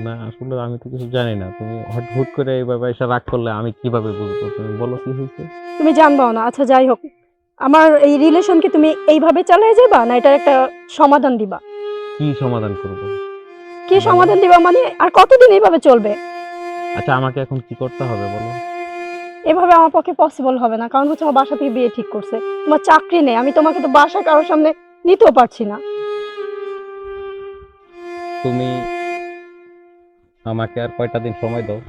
না আসলে আমি তো কিছু জানি না। তুমি হুট করে এইভাবে এসে রাগ করলে আমি কিভাবে বুঝবো? তুমি বলো কি হইছে? তুমি জানবাও না। আচ্ছা যাই হোক, আমার এই রিলেশন কি তুমি এইভাবে চালিয়ে যাবা, না এটার একটা সমাধান দিবা? কি সমাধান করব? কি বলো। সমাধান দিবা মানে, আর কতদিন এইভাবে চলবে? আচ্ছা আমাকে এখন কি করতে হবে বলো? এভাবে আমার পক্ষে পসিবল হবে না, কারণ হচ্ছে আমার বাসা থেকে বিয়ে ঠিক করছে। তোমার চাকরি নেই, আমি তোমাকে তো বাসায় কারোর সামনে নিতেও পারছি না। তুমি আমাকে আর কয়টা দিন সময় দাও।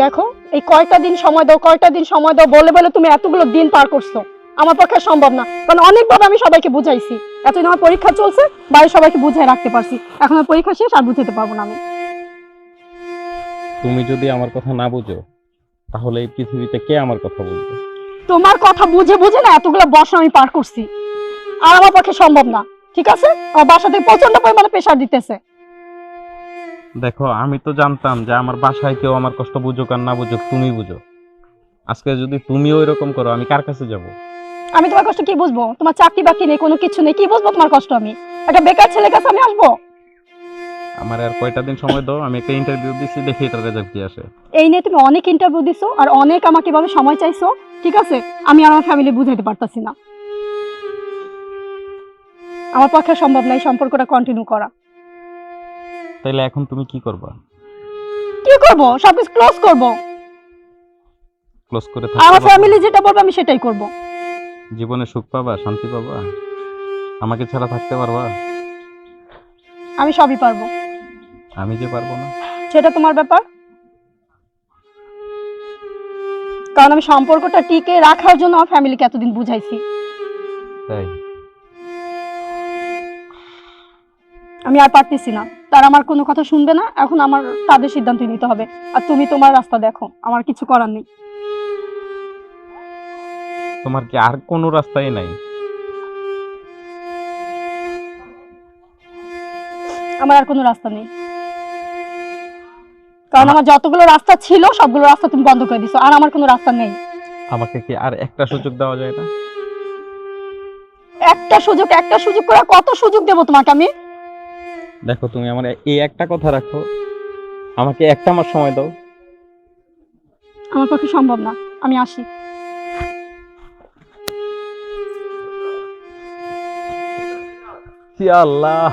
দেখো, এই কয়টা দিন সময় দাও, কয়টা দিন সময় দাও বলে বলে তুমি এতগুলো দিন পার করছো। আমার পক্ষে সম্ভব না, কারণ অনেকভাবে আমি সবাইকে বুঝাইছি। এতদিন আমার পরীক্ষা চলছে, বাড়ির সবাইকে বুঝাই রাখতে পারছি। এখন আর পরীক্ষা শেষ, আর বুঝাতে পারবো না আমি। তুমি যদি আমার কথা না বুঝো তাহলে এই পৃথিবীতে কে আমার কথা বুঝবে? তোমার কথা বুঝে বুঝে না এতগুলো বছর আমি পার করছি, আর আমার পক্ষে সম্ভব না। ঠিক আছে, আমার বাসা থেকে প্রচন্ড পরিমাণে প্রেশার দিতেছে। দেখো আমি তো জানতাম যে আমার বাসায় কেউ আমার কষ্ট বুঝুক আর না বুঝুক তুমি বুঝো। আজকে যদি তুমিও এরকম করো আমি কার কাছে যাব? আমি তোমার কষ্ট কি বুঝবো? তোমার চাকরি বাকরি নেই, কোনো কিছু নেই, কি বুঝবো তোমার কষ্ট আমি? একটা বেকার ছেলের কাছে আমি আসবো? আমার আর কয়টা দিন সময় দাও, আমি একটা ইন্টারভিউ দিচ্ছি, দেখি এটার রেজাল্ট কি আসে। এই নিয়ে তুমি অনেক ইন্টারভিউ দিছো, আর অনেক আমাকে এভাবে সময় চাইছো। ঠিক আছে, আমি আর আমার ফ্যামিলি বুঝাইতে পারতাছি না। আমার পক্ষে সম্ভব না এই সম্পর্কটা কন্টিনিউ করা। তাইলে এখন তুমি কি করবা? কি করবো? সবকিছু ক্লোজ করবো। ক্লোজ করে আর থাকতে আমার পারবা? ফ্যামিলি যেটা বলবে আমি সেটাই করব। জীবনে সুখ পাবা, শান্তি পাবা? আমাকে ছাড়া থাকতে পারবা? আমি সবই পারবো। আমি যে পারবো না? সেটা তোমার ব্যাপার। কারণ আমি সম্পর্কটা টিকে রাখার জন্য আমার ফ্যামিলিকে এতদিন বুঝাইছি। তাই? আমি আর পারতেছি না, তারা আমার কোনো কথা শুনবে না। এখন আমার তাদের সিদ্ধান্ত নিতে হবে। আর তুমি তোমার রাস্তা দেখো, আমার কিছু করার নেই। তোমার কি আর কোনো রাস্তাই নাই? আমার আর কোনো রাস্তা নেই, কারণ আমা- আমার যতগুলো রাস্তা ছিল সবগুলো রাস্তা তুমি বন্ধ করে দিছো, আর আমার কোনো রাস্তা নেই। আমাকে কি আর একটা সুযোগ দেওয়া যায় না? একটা সুযোগ, একটা সুযোগ করে কত সুযোগ দেবো তোমাকে আমি? দেখো তুমি আমার এই একটা কথা রাখো, আমাকে একটা মাস সময় দাও। আমার পক্ষে সম্ভব না, আমি আসি। ইয়া আল্লাহ,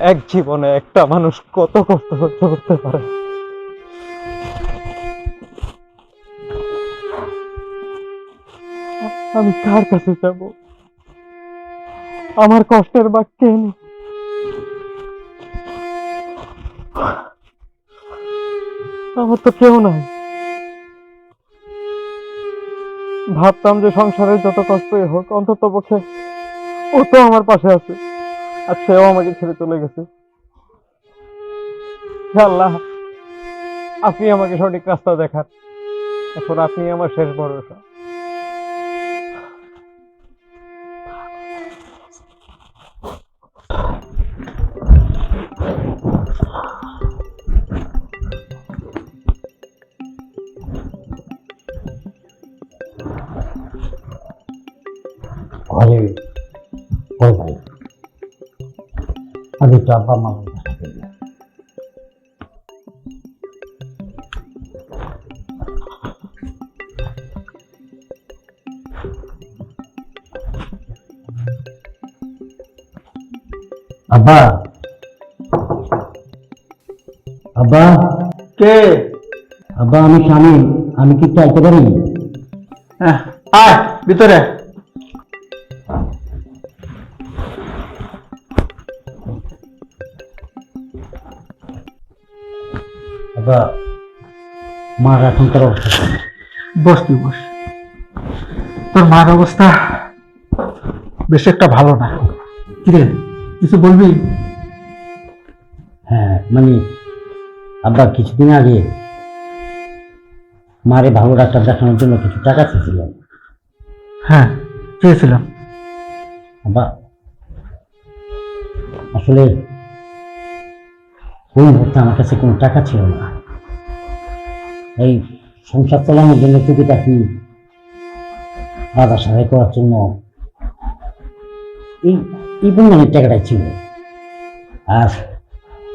এক জীবনে একটা মানুষ কত কষ্ট সহ্য করতে পারে। আমি কার কাছে যাব? আমার কষ্টের বাক্যে আমার তো কেউ নাই। ভাবতাম যে সংসারের যত কষ্টই হোক অন্তত পক্ষে ও তো আমার পাশে আছে, আর সেও আমাকে ছেড়ে চলে গেছে। হে আল্লাহ, আপনি আমাকে সঠিক রাস্তা দেখান। এখন আপনি আমার শেষ ভরসা। ঘরে বল ভাই, আমি তো আব্বা মা বাসা থেকে আব্বা, আব্বা, কে? আব্বা আমি স্বামী, আমি কি চাইতে পারি? আয় ভিতরে। আব্বা, মার এখনকার অবস্থা কেমন? বস তুই বস। তোর মার অবস্থা বেশ একটা ভালো না। কিরে, কিছু বলবি? হ্যাঁ মানে আব্বা কিছুদিন আগে মারে ভালো ডাক্তার দেখানোর জন্য কিছু টাকা চেয়েছিলেন। হ্যাঁ, চেয়েছিলাম। আব্বা আসলে ওই মুহূর্তে আমার কাছে কোনো টাকা ছিল না। এই সংসার চালানোর জন্য টুকিটাকি বাজার সারাই করার জন্য এই এই পরিমাণের টাকাটাই ছিল। আর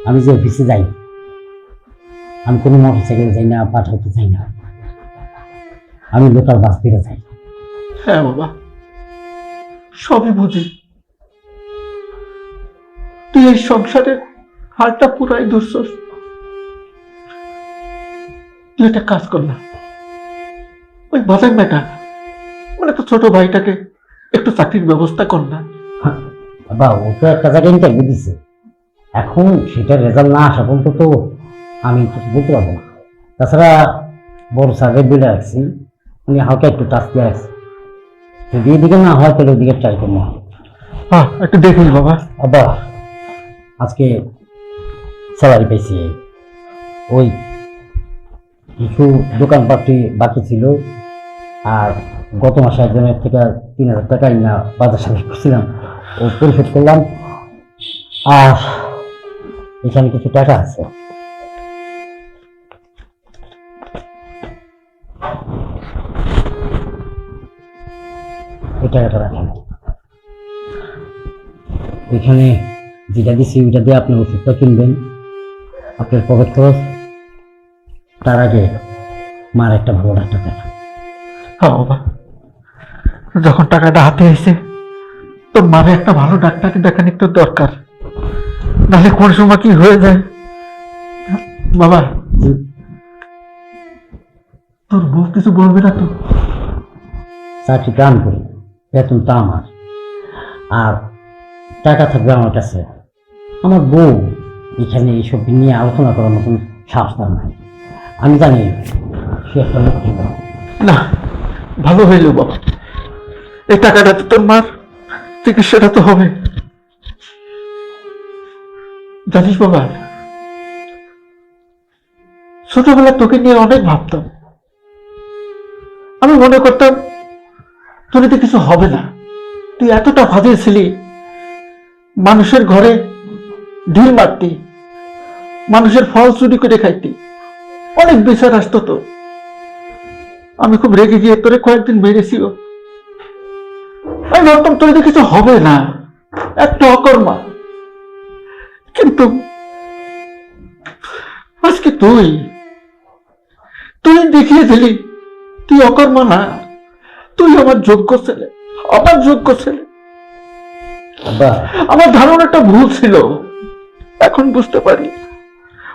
আমি যে অফিসে যাই, আমি কোনো মোটর সাইকেলে যাই না, পাঠাতে চাই না, আমি লোকাল বাস পেরে যাই। হ্যাঁ বাবা, সবই বুঝি। তুই এই সংসারের হালটা পুরাই ধরছস। তুই একটা কাজ কর না, ওই বাজার মেটা মানে তো ছোট ভাইটাকে একটু চাকরির ব্যবস্থা কর না। বাবা, ও তো একটা জায়গায় ইন্টারভিউ দিছে, এখন সেটার রেজাল্ট না আসা পর্যন্ত তো আমি কিছু বলতে পারবো না। তাছাড়া বড় সার্ভে বিলে রাখছি, উনি হালকা একটু টাচ দিয়ে রাখছি, যদি এদিকে না হয় তাহলে ওদিকে ট্রাই করবো। হ্যাঁ, একটু দেখিস বাবা। বাবা, আজকে স্যালারি পেয়েছি, ওই কিছু দোকানপাটি বাকি ছিল, আর গত মাসে একজনের থেকে 3,000 টাকা না বাজার সাথে করছিলাম, ও পরিশোধ করলাম। আর এখানে কিছু টাকা আছে, এই টাকাটা রাখেন। এখানে যেটা দিচ্ছি ওইটা দিয়ে আপনার ওষুধটা কিনবেন, আপনার পকেট খরচ। তার আগে মার একটা ভালো ডাক্তার দেখান। হ্যাঁ বাবা, যখন টাকাটা হাতে এসে তোর মারে একটা ভালো ডাক্তারকে দেখানি তোর দরকার, নাহলে কোন সময় কি হয়ে যায়। বাবা, তোর বউ কিছু বলবে না তো? চাকরি প্রাণ করি, বেতনটা আমার, আর টাকা থাকবে আমার কাছে। আমার বউ এখানে এইসব নিয়ে আলোচনা করার মতন সাহস তার নাই। আমি জানি সে একটা লক্ষ্মী মেয়ে। না, ভালো হইল বাবা, এই টাকাটা তো তোর মার চিকিৎসাটা তো হবে। জানিস বাবা, ছোটবেলা তোকে নিয়ে অনেক ভাবতাম। আমি মনে করতাম তোর এতে কিছু হবে না, তুই এতটা ফাঁদে ছিলি, মানুষের ঘরে ঢিল মারতি, মানুষের ফল চুরি করে খাইতি, অনেক বিচার আসতো তো। আমি খুব রেগে গিয়ে তোরে কয়েকদিন মেরেছিও। আমি ভাবতাম তোর এতে কিছু হবে না, একটা অকর্মা। কিন্তু আজকে তুই দেখিয়ে দিলি তুই অকর্মা না, তুই আমার যোগ্য ছেলে, আমার যোগ্য ছেলে। বাবা, আমার ধারণাটা ভুল ছিল, এখন বুঝতে পারি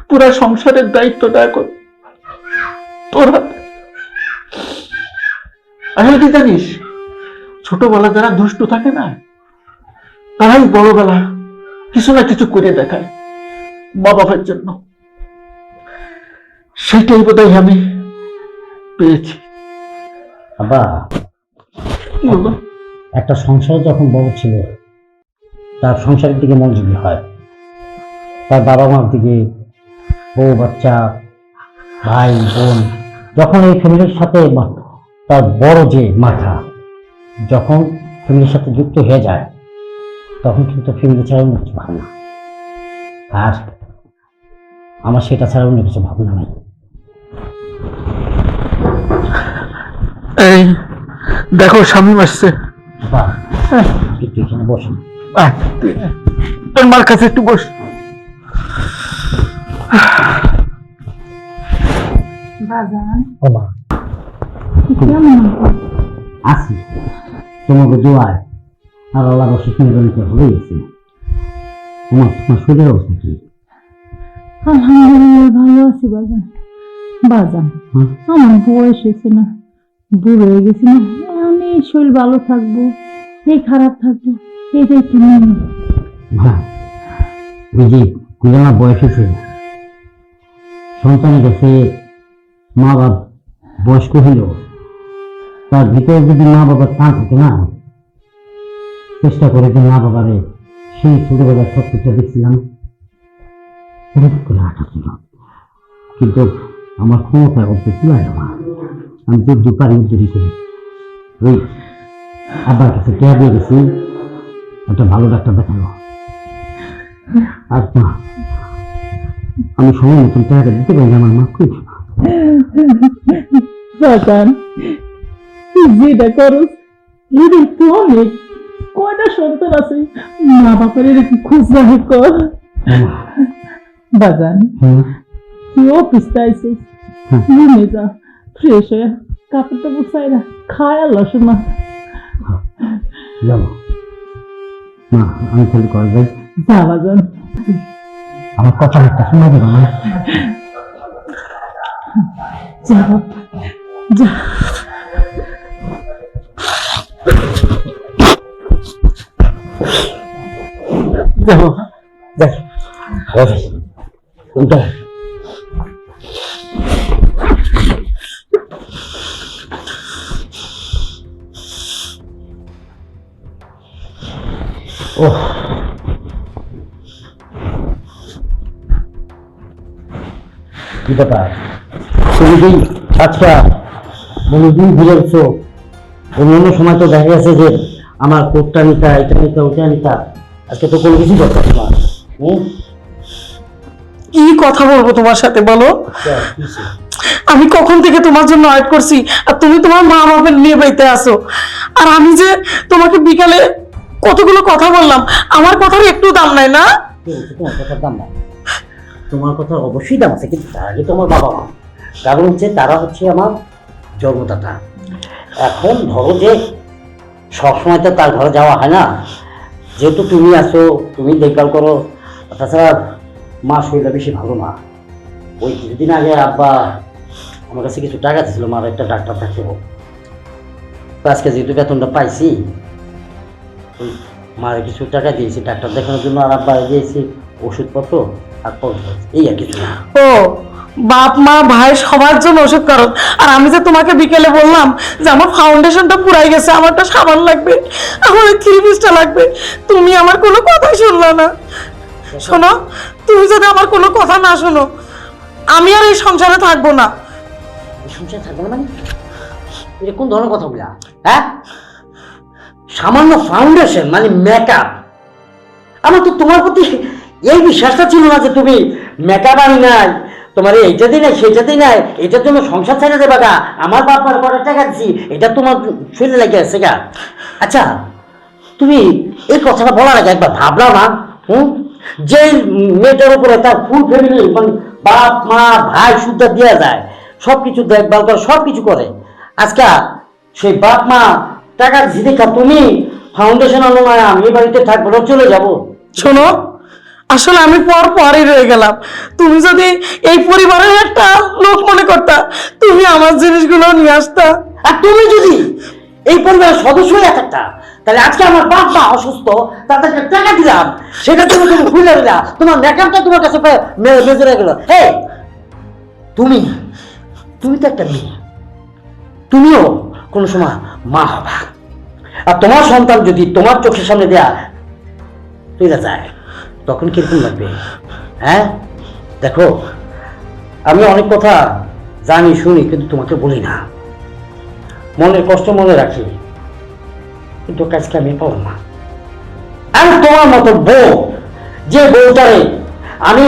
পুরা সংসারের দায়িত্বটা এখন তোর হাতে। আসলে কি জানিস, ছোটবেলা যারা দুষ্টু থাকে না, তারাই বড়বেলা কিছু না কিছু করে দেখায় মা বাবার জন্য। সেটাই বোধহয় আমি পেয়েছি। বাবা, কি হলো? একটা সংসার যখন বড় ছেলে তার সংসারের দিকে মনোযোগী হয়, তার বাবা মার দিকে, বউ বাচ্চা ভাই বোন, যখন এই ফ্যামিলির সাথে তার বড় যে মাথা যখন ফ্যামিলির সাথে যুক্ত হয়ে যায়, তখন কিন্তু ফ্যামিলি ছাড়া অন্য কিছু ভাবনা। আর আমার সেটা ছাড়া অন্য কিছু ভাবনা নাই। এই দেখো, স্বামী আসছে। বাবা, একটু এখানে বসুন। আয়, তুই আয়। তোর মার কাছে একটু বস। বাজান বাবা, কেমন আসি তোমাকে দোয়ায় আর আল্লাহর অশেষ মেহরবানিতে হয়ে গেছি। তোমার শরীরের অবস্থা কি? আলহামদুলিল্লাহ ভালো আছি বাজান। বাজান, হুম? আমার বয়স হয়েছে না, বুড়ো হয়ে গেছি না, আমি শরীর ভালো থাকবো, এই খারাপ থাকবো, এটাই তুমি। হ্যাঁ, ওই যে কুলানা বয়স হয়েছে, সন্তানের কাছে মা বাপ বয়স্ক হইল, তার ভিতরে যদি মা বাবার টান থাকে না, চেষ্টা করে যে মা বাবারে সেই ছোটবেলার সত্যটা দেখছিলাম করে রাখা ছিল, কিন্তু আমার ক্ষমতা করতে চুলাই না। আমি যে দুপারি উদ্যোগী করি, ওই আবার কাছে টেয়া দিয়ে গেছি, একটা ভালো ডাক্তার দেখালো। আর মা, আমি সময় মতন টাকাটা দিতে পারি না, আমার মা খুব বাজান, তুই যেটা করো এটাই তো অনেক। কয়টা কয়টা সন্তান আছে, মা বাপের এরকম খোঁজ রাখে কর। বাজান তুই অফিসটা আইসিস, রুমে যা, ফ্রেশ হয়ে কাপড় টাপড় চাইরা খায় আল্লাহ শোনা। যাবো মা, আমি খালি করে যাই। যা বাজান, আমার কথা একটা শোনা দেবো না? যা বাপ, যা। যাবো দেখ দেখ ও কি ব্যাপার, তুমি কি আজকা মনোদিন বুঝেছ? অন্য সময় তো দেখা গেছে যে আমার কোটটা নিতা, এটা নিতা, ওটা নিতা, আজকে তো কোনো কিছু দরকার তোমার। কি কথা বলবো তোমার সাথে বলো? আমি কখন থেকে তোমার জন্য ওয়েট করছি, আর তুমি তোমার মা বাপের নিয়ে বাড়িতে আসো। আর আমি যে তোমাকে বিকালে কতগুলো কথা বললাম, আমার কথার একটু দাম নাই না? তোমার কথার দাম নাই, তোমার কথার অবশ্যই দাম আছে, কিন্তু তার আগে তোমার বাবা মা, কারণ হচ্ছে তারা হচ্ছে আমার জন্মদাতা। এখন ধরো যে সবসময় তো তার ঘরে যাওয়া হয় না, যেহেতু তুমি আসো, তুমি দেখভাল করো। তাছাড়া মা শরীরটা বেশি ভালো না। ওই কিছুদিন আগে আব্বা আমার কাছে কিছু টাকা দিয়েছিল, মার একটা ডাক্তার দেখাবো। তো আজকে যেহেতু বেতনটা পাইছি, ওই মার কিছু টাকা দিয়েছি ডাক্তার দেখানোর জন্য, আর আব্বা দিয়েছি ওষুধপত্র আর পৌঁছ, এই আর কিছু না। ও বাপ মা ভাই সবার জন্য ওষুধ করো। আর আমি যে তোমাকে বিকেলে বললাম যে আমার ফাউন্ডেশনটা পুরাই গেছে, আমারটা সাবান লাগবে, আমার 3 পিসটা লাগবে, তুমি আমার কোনো কথাই শুনলা না। শোনো, তুমি যদি আমার কোনো কথা না শোনো, আমি আর এই সংসারে থাকবো না। এই সংসারে থাকবে না মানে? এটা কোন ধরনের কথা বলা? হ্যাঁ, সামান্য ফাউন্ডেশন মানে মেকআপ। আমার তো তোমার প্রতি এই বিশ্বাসটা ছিল না যে তুমি মেকআপ আনি নাই, তোমার এইটা দিই নাই সেইটা দিই নাই, এটার জন্য সংসার ছেড়ে দেবা গা, আমার বাবার পরে টাকা দিচ্ছি, এটা তোমার শরীরে লেগে আছে গা। আচ্ছা, তুমি এই কথাটা বলার আগে একবার ভাবলাম না? যে মেয়েটার উপরে তার ফুল ফ্যামিলি মানে বাপ মা ভাই সুদ্ধা দেওয়া যায়, সব কিছু দেখভাল করে, সব কিছু করে, আজকে সেই বাপ মা টাকা দিচ্ছি দেখা তুমি ফাউন্ডেশন আনো না, আমি এই বাড়িতে থাকবো না, চলে যাবো। শোনো, আসলে আমি পরই রয়ে গেলাম। তুমি যদি এই পরিবারের একটা লোক মনে করতা, তুমি আমার জিনিসগুলো নিয়ে আসতা। আর তুমি যদি এই পরিবারের সদস্য হয়ে থাকতা, তাহলে আজকে আমার বাপ মা অসুস্থ, তাদেরকে টাকা দিলাম, সেটা তুমি তুমি ভুলে দিলা, তোমার মেকআপটা তোমার কাছে মেজরে গেল। হে, তুমি তুমি তো একটা মেয়ে, তুমিও কোনো সময় মা হবা। আর তোমার সন্তান যদি তোমার চোখের সামনে দেয়া চলে যায়, তখন কিরকম লাগবে? হ্যাঁ, দেখো, আমি অনেক কথা জানি শুনি, কিন্তু তোমাকে বলি না, মনের কষ্ট মনে রাখি, কিন্তু কাজকে আমি পাবো না। আর তোমার মতো বউ, যে বউটারে আমি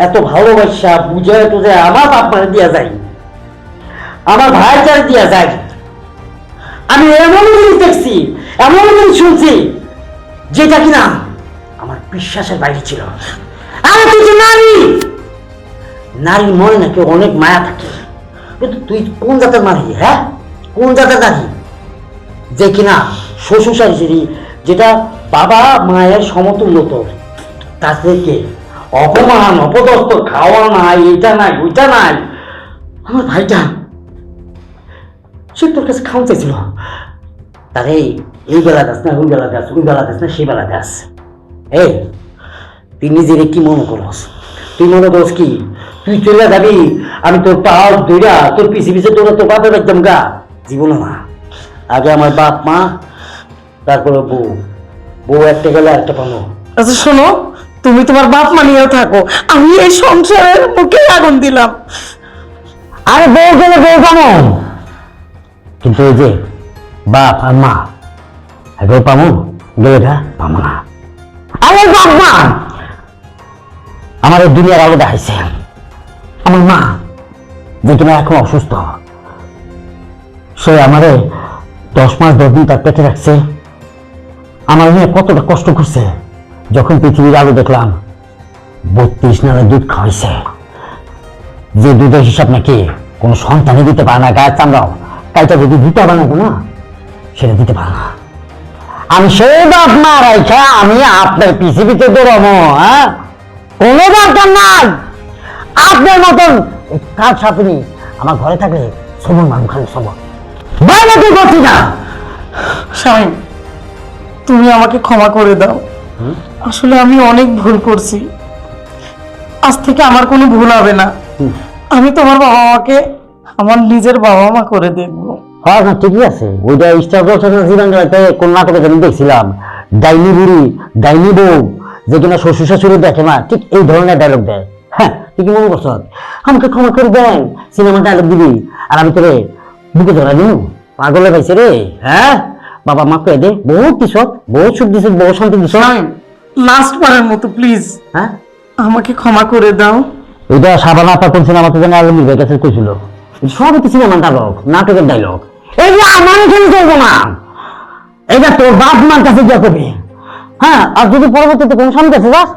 এত ভালোবাসা বুঝে টুঝে আমার বাপ মারে দিয়া যাই, আমার ভাইটারে দিয়া যায়, আমি এমন জিনিস দেখছি, এমন জিনিস শুনছি, যেটা কিনা আমার বিশ্বাসের বাইরে ছিল। আর তুই যে নারী, নারীর মনে নাকি অনেক মায়া থাকে, কিন্তু তুই কোন জাতের নারী? হ্যাঁ, কোন জাতের নারী যে কিনা শ্বশুর শাশুড়ি, যেটা বাবা মায়ের সমতুল্য, তোর তাদেরকে অপমান অপদস্থ, খাওয়া নাই, এটা নাই ওইটা নাই। আমার ভাইটা সে তোর কাছে খাওয়া চাইছিল, তারে এই বেলা দাস না, ওই বেলা দাস, ওই বেলা দাস না, সেই বেলা দাস। এই তুই নিজের কি মনে করস? তুই মনে করস কি তুই চলে যাবি, আমি তোর পাহাড় দৌড়া তোর পিছিয়ে পিছিয়ে তোরা তোর বাপের একদম গা? জীবন না। আগে আমার বাপ মা, তারপরে বউ, বউ একটা গেলে একটা পাবো। আচ্ছা শোনো, তুমি তোমার বাপ মা নিয়েও থাকো, আমি এই সংসারের মুখে আগুন দিলাম। আরে বউ গেলে বউ পাবো, কিন্তু ওই যে বাপ আর মা, এটাও পাবো, এটা পাবো না। আরে বাপ মা আমার এই দুনিয়ার আলো দেখাইছে, আমার মা যে কিনা এখন অসুস্থ, সে আমারে 10 মাস 10 দিন তার পেটে রাখছে, আমার মেয়ে কতটা কষ্ট করছে, যখন পৃথিবীর আলো দেখলাম 32 নালা দুধ খাওয়াইছে, যে দুধের হিসাব নাকি কোনো সন্তানই দিতে পারে না। গায়ের চামড়াও তাইটা যদি দুটা বানাবো না, সেটা দিতে পারে না। আমি সেই বাপ মা রাইখা আমি আপনার পৃথিবীতে দৌড়াবো? হ্যাঁ, কোনো দরকার নাই। আপনার মতন কাজ সাপনি আমার ঘরে থাকলে সবর মানুষ খালি সবর বাইরে তুই করছি না। শামিম, তুমি আমাকে ক্ষমা করে দাও। আসলে আমি অনেক ভুল করছি, আজ থেকে আমার কোনো ভুল হবে না। আমি তোমার বাবা মাকে আমার নিজের বাবা মা করে দেখবো। হ্যাঁ না, ঠিকই আছে। ওইটা স্টার প্রচারণা জীবন কোন নাটকে আমি দেখছিলাম, ডাইনি বুড়ি ডাইনি বউ যে কিনা শ্বশুর শাশুড়ি দেখে না, ঠিক এই ধরনের ডায়লগ দেয়। হ্যাঁ, তুই কি মনে করছ আমাকে ক্ষমা করে দেন, সিনেমা ডায়লগ দিবি আর আমি তোরে বুকে ধরা দিন? পাগলে পাইছে রে। হ্যাঁ, বাবা মা করে দে, বহুত কিছু, বহুত সুখ দিছ, বহুত শান্তি দিছ। শামিম, লাস্ট বারের মতো প্লিজ হ্যাঁ, আমাকে ক্ষমা করে দাও। এটা সাবানা পাতন সিনেমাতে যেন আলমীর ভাই কাছে কইছিল, সবই তো সিনেমা ডায়লগ, নাটকের ডায়লগ। এই যে আমার এখানে চলবো না, এটা তোর বাপ মার কাছে যা করবি। হ্যাঁ, আর যদি পরবর্তীতে কোনো স্বামীর কাছে যাস,